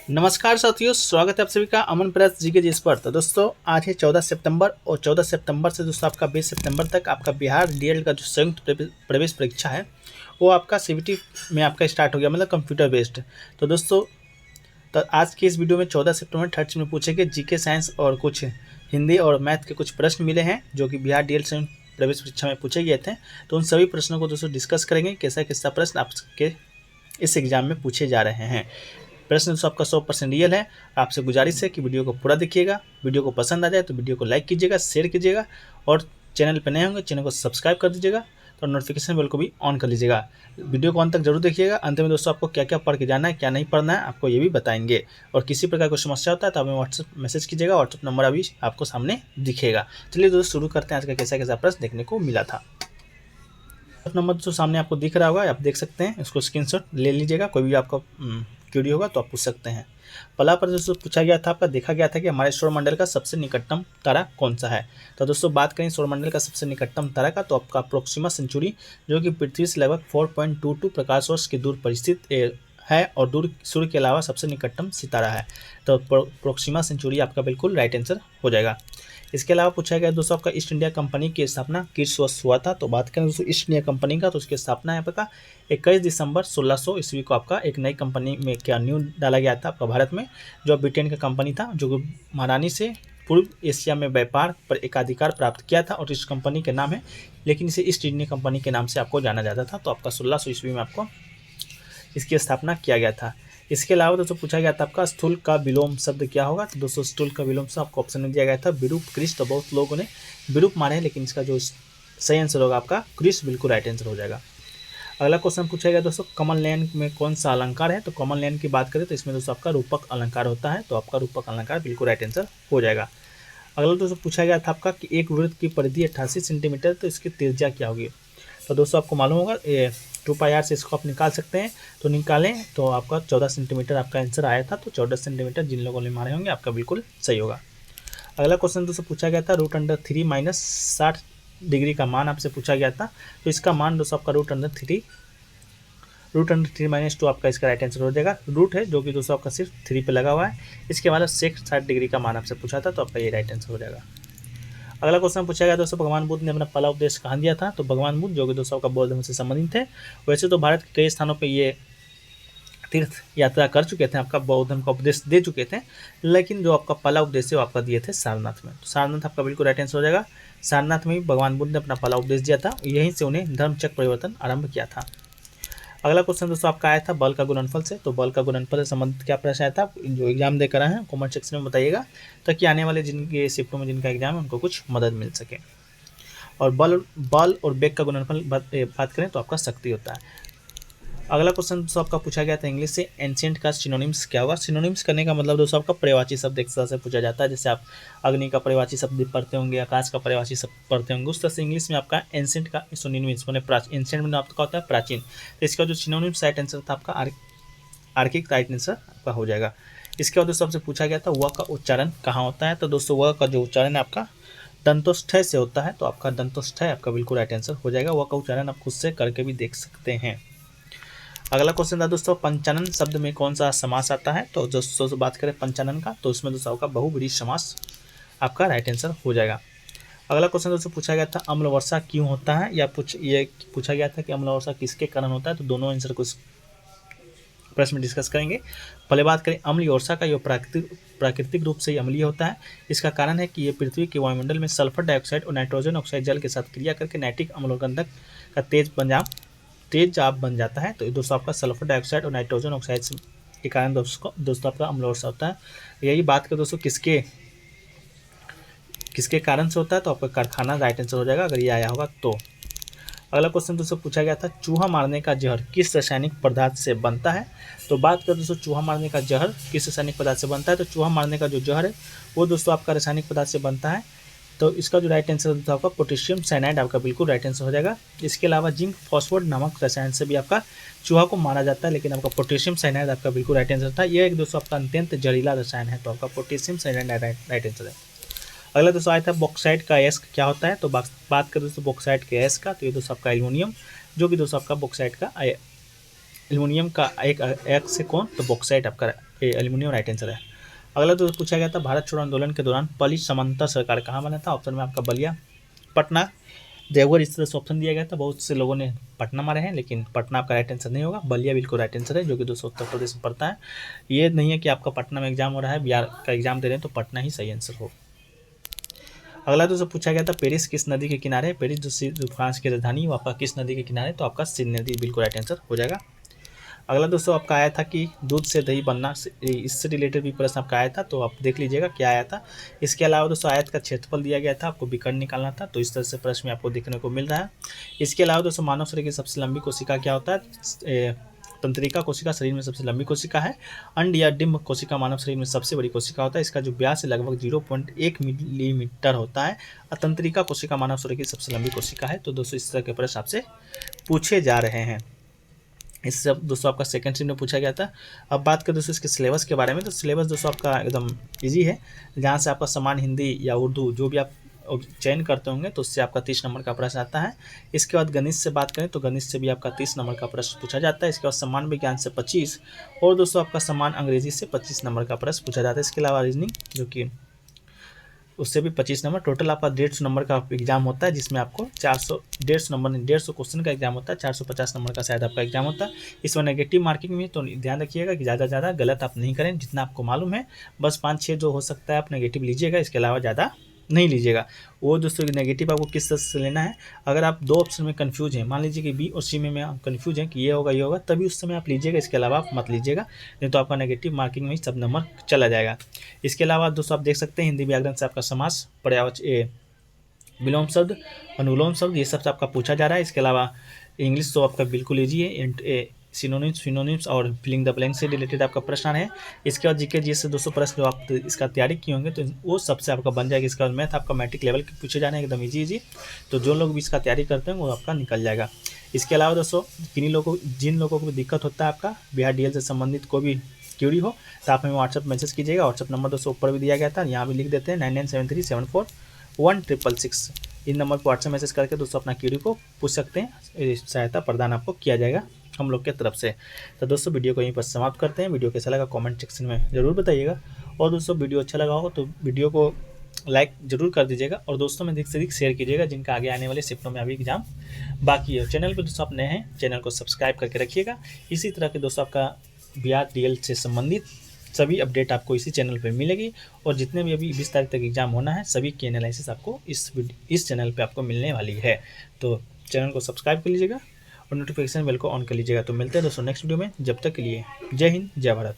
नमस्कार साथियों, स्वागत है आप सभी का अमन प्रेस जी के जिस पर। तो दोस्तों आज है 14 सितंबर और 14 सितंबर से दोस्तों आपका 20 सितंबर तक आपका बिहार डीएलएड का जो संयुक्त प्रवेश परीक्षा है वो आपका सीबीटी में आपका स्टार्ट हो गया, मतलब कंप्यूटर बेस्ड। तो दोस्तों तो आज की इस वीडियो में 14 सितंबर थर्ड में पूछे जीके साइंस और कुछ हिंदी और मैथ के कुछ प्रश्न मिले हैं जो कि बिहार डीएलएड संयुक्त प्रवेश परीक्षा में पूछे गए थे। तो उन सभी प्रश्नों को दोस्तों डिस्कस करेंगे, कैसा कैसा प्रश्न आपके इस एग्जाम में पूछे जा रहे हैं। प्रश्न तो आपका 100% रियल है। आपसे गुजारिश है कि वीडियो को पूरा देखिएगा। वीडियो को पसंद आ जाए तो वीडियो को लाइक कीजिएगा, शेयर कीजिएगा और चैनल पर नए होंगे चैनल को सब्सक्राइब कर दीजिएगा तो नोटिफिकेशन बेल को भी ऑन कर लीजिएगा। वीडियो को अंत तक जरूर देखिएगा। अंत में दोस्तों आपको क्या क्या पढ़ के जाना है, क्या नहीं पढ़ना है, आपको ये भी बताएंगे। और किसी प्रकार कोई समस्या होता है तो हमें व्हाट्सएप मैसेज कीजिएगा, व्हाट्सएप नंबर अभी आपको सामने दिखेगा। चलिए दोस्तों शुरू करते हैं आज का कैसा कैसा प्रश्न देखने को मिला था। नंबर जो सामने आपको दिख रहा होगा, आप देख सकते हैं, इसको स्क्रीनशॉट ले लीजिएगा। कोई भी आपका क्यूरी होगा तो आप पूछ सकते हैं। पहला प्रश्न दोस्तों पूछा गया था, आपका देखा गया था कि हमारे सौरमंडल का सबसे निकटतम तारा कौन सा है। तो दोस्तों बात करें सौरमंडल का सबसे निकटतम तारा का, तो आपका प्रोक्सिमा सेंचुरी जो कि पृथ्वी से लगभग 4.22 प्रकाश वर्ष की दूर पर स्थित है और दूर सूर्य के अलावा सबसे निकटतम सितारा है। तो प्रोक्सिमा सेंचुरी आपका बिल्कुल राइट आंसर हो जाएगा। इसके अलावा पूछा गया दोस्तों आपका ईस्ट इंडिया कंपनी की स्थापना किस वर्ष हुआ था। तो बात करें दोस्तों ईस्ट इंडिया कंपनी का, तो उसकी स्थापना है आपका 21 दिसंबर 1600 ईस्वी को आपका एक नई कंपनी में क्या न्यू डाला गया था आपका भारत में, जो ब्रिटेन का कंपनी था, जो महारानी से पूर्व एशिया में व्यापार पर एकाधिकार प्राप्त किया था और इस कंपनी के नाम है, लेकिन इसे ईस्ट इंडिया कंपनी के नाम से आपको जाना जाता था। तो आपका 1600 ईस्वी में आपको इसकी स्थापना किया गया था। इसके अलावा दोस्तों पूछा गया था आपका स्थूल का विलोम शब्द क्या होगा। तो दोस्तों स्थूल का विलोम शब्द आपको ऑप्शन में दिया गया था विरूप कृष। तो बहुत लोगों ने विरूप माने हैं, लेकिन इसका जो सही आंसर होगा आपका कृष बिल्कुल राइट आंसर हो जाएगा। अगला क्वेश्चन पूछा गया दोस्तों कमल नयन में कौन सा अलंकार है। तो कमल नयन की बात करें तो इसमें दोस्तों आपका रूपक अलंकार होता है। तो आपका रूपक अलंकार बिल्कुल राइट आंसर हो जाएगा। अगला दोस्तों पूछा गया था आपका कि एक वृत्त की परिधि 88 सेंटीमीटर, तो इसकी त्रिज्या क्या होगी। तो दोस्तों आपको मालूम होगा 2πr से इसको आप निकाल सकते हैं। तो निकालें तो आपका 14 सेंटीमीटर आपका आंसर आया था। तो 14 सेंटीमीटर जिन लोगों ने मारे होंगे आपका बिल्कुल सही होगा। अगला क्वेश्चन दोस्तों पूछा गया था √3 माइनस 60 डिग्री का मान आपसे पूछा गया था। तो इसका मान दोस्तों आपका √3 माइनस 2 आपका इसका राइट आंसर हो जाएगा। रूट है जो कि दोस्तों आपका सिर्फ 3 पे लगा हुआ है। इसके बाद 60 डिग्री का मान आपसे पूछा था, तो आपका ये राइट आंसर हो जाएगा। अगला क्वेश्चन पूछा गया दोस्तों भगवान बुद्ध ने अपना पहला उपदेश कहाँ दिया था। तो भगवान बुद्ध जो कि दोस्तों का बौद्ध धर्म से संबंधित है। वैसे तो भारत के कई स्थानों पे ये तीर्थ यात्रा कर चुके थे, आपका बौद्ध धर्म का उपदेश दे चुके थे, लेकिन जो आपका पहला उपदेश है वो आपका दिए थे सारनाथ में। तो सारनाथ आपका बिल्कुल राइट आंसर हो जाएगा। सारनाथ में भगवान बुद्ध ने अपना पहला उपदेश दिया था, यहीं से उन्हें धर्मचक्र परिवर्तन आरंभ किया था। अगला क्वेश्चन दोस्तों आपका आया था बल का गुणनफल से। तो बल का गुणनफल से संबंधित क्या प्रश्न आया था, जो एग्जाम देकर आए हैं कमेंट सेक्शन में बताइएगा, ताकि आने वाले जिनके शिफ्टों में जिनका एग्जाम है उनको कुछ मदद मिल सके। और बल और वेग का गुणनफल बात करें तो आपका शक्ति होता है। अगला क्वेश्चन दोस्तों आपका पूछा गया था इंग्लिश से एंशिएंट का सिनोनिम्स क्या होगा। सिनोनिम्स करने का मतलब दोस्तों आपका पर्यायवाची शब्द एक तरह से पूछा जाता है। जैसे आप अग्नि का पर्यायवाची शब्द पढ़ते होंगे, आकाश का पर्यायवाची शब्द पढ़ते होंगे, उस तरह से इंग्लिश में आपका एंशिएंट का सिनोनिम्स मैंने एंशिएंट में आपका होता है प्राचीन। तो इसका जो सिनोनिम्स राइट आंसर था आपका आर्किक राइट आंसर आपका हो जाएगा। इसके बाद दोस्तों आपसे पूछा गया था व का उच्चारण कहाँ होता है। तो दोस्तों व का जो उच्चारण है आपका दंतोष्ठय से होता है। तो आपका दंतोष्ठय आपका बिल्कुल राइट आंसर हो जाएगा। व का उच्चारण आप खुद से करके भी देख सकते हैं। अगला क्वेश्चन था दोस्तों पंचानन शब्द में कौन सा समास आता है। तो दोस्तों बात करें पंचानन का, तो उसमें दोस्तों आपका बहुव्रीहि समास आपका राइट आंसर हो जाएगा। अगला क्वेश्चन दोस्तों पूछा गया था अम्ल वर्षा क्यों होता है, या ये पूछा गया था कि अम्ल वर्षा किसके कारण होता है। तो दोनों आंसर को प्रश्न में डिस्कस करेंगे। पहले बात करें अम्लीय वर्षा का, यह प्राकृतिक रूप से अम्लीय होता है। इसका कारण है कि ये पृथ्वी के वायुमंडल में सल्फर डाइऑक्साइड और नाइट्रोजन ऑक्साइड जल के साथ क्रिया करके नाइट्रिक अम्ल और गंधक का तेजाब बन जाता है। तो दोस्तों आपका सल्फर डाइऑक्साइड और नाइट्रोजन ऑक्साइड के कारण दोस्तों आपका अम्ल वर्षा होता है। यही बात करें दोस्तों किसके कारण से होता है, तो आपका कारखाना राइट आंसर हो जाएगा अगर ये आया होगा तो। अगला क्वेश्चन दोस्तों पूछा गया था चूहा मारने का जहर किस रासायनिक पदार्थ से बनता है। तो बात करें दोस्तों चूहा मारने का जहर किस रासायनिक पदार्थ से बनता है। तो चूहा मारने का जो जहर है वो दोस्तों आपका रासायनिक पदार्थ से बनता है। तो इसका जो राइट आंसर होता है आपका पोटेशियम साइनाइड आपका बिल्कुल राइट आंसर हो जाएगा। इसके अलावा जिंक फॉस्फोरेट नामक रसायन से भी आपका चूहा को मारा जाता है, लेकिन आपका पोटेशियम साइनाइड आपका बिल्कुल राइट आंसर था। यह एक दोस्तों आपका अत्यंत जहरीला रसायन है। तो आपका पोटेशियम साइनाइड राइट आंसर है। अगला दोस्तों आया था बॉक्साइट का अयस्क क्या होता है। तो बात करें दोस्तों बॉक्साइट के अयस्क का, तो ये दोस्तों आपका एल्युमिनियम, जो कि दोस्तों आपका बॉक्साइट का एल्युमिनियम का एक अयस्क से कौन, तो बॉक्साइट आपका एल्युमिनियम राइट आंसर है। अगला तो पूछा गया था भारत छोड़ो आंदोलन के दौरान पहली समांतर सरकार कहाँ बना था। ऑप्शन में आपका बलिया, पटना, देवघर, इस तरह से ऑप्शन दिया गया था। बहुत से लोगों ने पटना मारे हैं, लेकिन पटना आपका राइट आंसर नहीं होगा, बलिया बिल्कुल राइट आंसर है, जो कि दोस्तों उत्तर प्रदेश में पड़ता है। ये नहीं है कि आपका पटना में एग्जाम हो रहा है, बिहार का एग्जाम दे रहे हैं तो पटना ही सही आंसर हो। अगला दोस्तों पूछा गया था पेरिस किस नदी के किनारे है। पेरिस जो फ्रांस की राजधानी वो आपका किस नदी के किनारे, तो आपका सिंध नदी बिल्कुल राइट आंसर हो जाएगा। अगला दोस्तों आपका आया था कि दूध से दही बनना, इससे रिलेटेड भी प्रश्न आपका आया था, तो आप देख लीजिएगा क्या आया था। इसके अलावा दोस्तों आयत का क्षेत्रफल दिया गया था, आपको विकर्ण निकालना था, तो इस तरह से प्रश्न में आपको देखने को मिल रहा है। इसके अलावा दोस्तों मानव शरीर की सबसे लंबी कोशिका क्या होता है। तंत्रिका कोशिका शरीर में सबसे लंबी कोशिका है। अंड या डिम्ब कोशिका मानव शरीर में सबसे बड़ी कोशिका होता है, इसका जो व्यास है लगभग 0.1 मिलीमीटर होता है। तंत्रिका कोशिका मानव शरीर की सबसे लंबी कोशिका है। तो दोस्तों इस तरह के प्रश्न आपसे पूछे जा रहे हैं। इससे दोस्तों आपका सेकंड शिफ्ट में पूछा गया था। अब बात करें दोस्तों इसके सिलेबस के बारे में, तो सिलेबस दोस्तों आपका एकदम इजी है। जहाँ से आपका समान हिंदी या उर्दू जो भी आप चयन करते होंगे तो उससे आपका 30 नंबर का प्रश्न आता है। इसके बाद गणित से बात करें तो गणित से भी आपका 30 नंबर का प्रश्न पूछा जाता है। इसके बाद समान विज्ञान से 25 और दोस्तों आपका समान अंग्रेजी से 25 नंबर का प्रश्न पूछा जाता है। इसके अलावा रीजनिंग जो कि उससे भी 25 नंबर, टोटल आपका 150 नंबर का एग्जाम होता है, जिसमें आपको 150 नंबर 150 क्वेश्चन का एग्जाम होता है। 450 नंबर का शायद आपका एग्जाम होता है। इसमें नेगेटिव मार्किंग में तो ध्यान रखिएगा कि ज़्यादा ज़्यादा गलत आप नहीं करें, जितना आपको मालूम है बस 5-6 जो हो सकता है आप नेगेटिव लीजिएगा, इसके अलावा ज़्यादा नहीं लीजिएगा। वो दोस्तों नेगेटिव आपको किस तरह से लेना है, अगर आप 2 ऑप्शन में कंफ्यूज हैं, मान लीजिए कि बी और सी में आप कंफ्यूज हैं कि ये होगा, तभी उस समय आप लीजिएगा, इसके अलावा आप मत लीजिएगा, नहीं तो आपका नेगेटिव मार्किंग में ही सब नंबर चला जाएगा। इसके अलावा दोस्तों आप देख सकते हैं हिंदी व्याकरण से आपका समास, पर्यायवाची, विलोम शब्द, अनुलोम शब्द, ये सब से आपका पूछा जा रहा है। इसके अलावा इंग्लिश तो आपका बिल्कुल ईजी है, सिनोनिम्स और फिलिंग द ब्लैंक से रिलेटेड आपका प्रश्न है। इसके बाद जीके जी से 200 प्रश्न जो आप इसका तैयारी किए होंगे तो वो सबसे आपका बन जाएगा। इसके बाद मैथ आपका मैट्रिक लेवल के पूछे जाने एकदम इजी, तो जो लोग भी इसका तैयारी करते हैं वो आपका निकल जाएगा। इसके अलावा दोस्तों जिन लोगों को भी दिक्कत होता है आपका बिहार डीएल से संबंधित कोई भी क्यूरी हो तो आप हमें व्हाट्सअप मैसेज कीजिएगा। व्हाट्सअप नंबर दोस्तों ऊपर भी दिया गया था, यहाँ भी लिख देते हैं 9973741666। इन नंबर पर व्हाट्सएप मैसेज करके दोस्तों अपना क्यूरी को पूछ सकते हैं, सहायता प्रदान आपको किया जाएगा हम लोग के तरफ से। तो दोस्तों वीडियो को यहीं पर समाप्त करते हैं। वीडियो कैसा लगा कमेंट सेक्शन में ज़रूर बताइएगा, और दोस्तों वीडियो अच्छा लगा हो तो वीडियो को लाइक ज़रूर कर दीजिएगा, और दोस्तों में अधिक से अधिक शेयर कीजिएगा जिनका आगे आने वाले शिफ्टों में अभी एग्जाम बाकी है। चैनल पर दोस्तों आप नए हैं, चैनल को सब्सक्राइब करके रखिएगा। इसी तरह के दोस्तों आपका बिहार डीएल से संबंधित सभी अपडेट आपको इसी चैनल पे मिलेगी, और जितने भी अभी 20 तारीख तक एग्जाम होना है सभी की एनालिसिस आपको इस चैनल पे आपको मिलने वाली है। तो चैनल को सब्सक्राइब कर लीजिएगा और नोटिफिकेशन बेल को ऑन कर लीजिएगा। तो मिलते हैं दोस्तों नेक्स्ट वीडियो में, जब तक के लिए जय हिंद जय भारत।